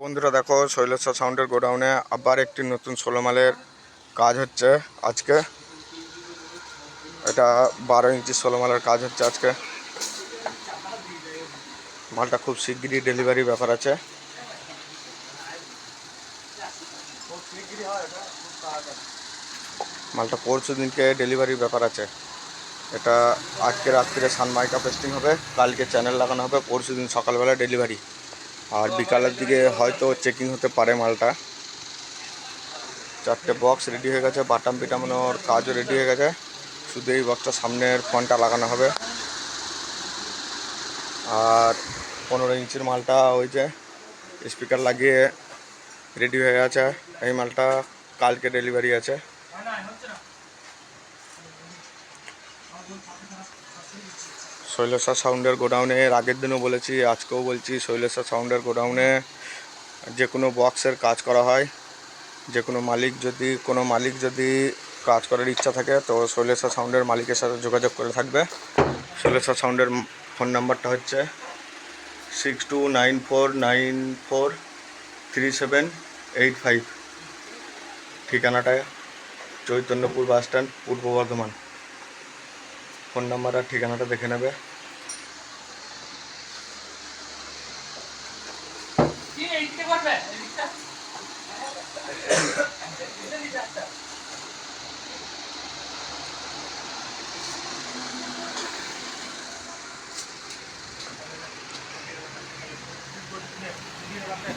বন্ধুরা দেখো, শৈলেশ্বর সাউন্ডের গোডাউনে আবার একটি নতুন 16 মালের কাজ হচ্ছে আজকে। এটা 12 ইঞ্চি 16 মালের কাজ হচ্ছে আজকে। মালটা খুব শিগগিরই ডেলিভারি ব্যাপার আছে। মালটা পরশু দিনকে ডেলিভারির ব্যাপার আছে। এটা আজকে রাত্রিরে সানমাইকা পেস্টিং হবে, কালকে চ্যানেল লাগানো হবে, পরশু দিন সকালবেলা ডেলিভারি। আর বিকালের দিকে হয়তো চেকিং হতে পারে মালটা। 4টে বক্স রেডি হয়ে গেছে, বাটাম পিটানোর কাজও রেডি হয়ে গেছে। শুধু এই বক্সটা সামনের ফোনটা লাগানো হবে। আর 15 ইঞ্চির মালটা ওই যে স্পিকার লাগিয়ে রেডি হয়ে গেছে। এই মালটা কালকে ডেলিভারি আছে। শৈলেশ্বর সাউন্ডের গোডাউনে এর আগের দিনও বলেছি, আজকেও বলছি, শৈলেশ্বর সাউন্ডের গোডাউনে যে কোনো বক্সের কাজ করা হয়। যে কোনো মালিক যদি কাজ করার ইচ্ছা থাকে তো শৈলেশ্বর সাউন্ডের মালিকের সাথে যোগাযোগ করে থাকবে। শৈলেশ্বর সাউন্ডের ফোন নাম্বারটা হচ্ছে 6294943785। ঠিকানাটা চৈতন্যপুর বাস স্ট্যান্ড, পূর্ব বর্ধমান। ফোন নাম্বার আর ঠিকানাটা দেখে নেবে।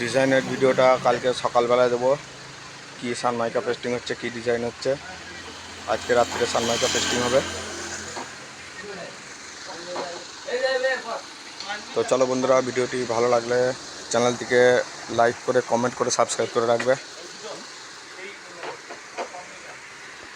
ডিজাইনের ভিডিওটা কালকে সকালবেলায় দেবো। কী সানমাইকা পেস্টিং হচ্ছে, কী ডিজাইন হচ্ছে। আজকে রাত্রে সানমাইকা পেস্টিং হবে। তো চলো বন্ধুরা, ভিডিওটি ভালো লাগলে চ্যানেলটিকে লাইক করে, কমেন্ট করে, সাবস্ক্রাইব করে রাখবে।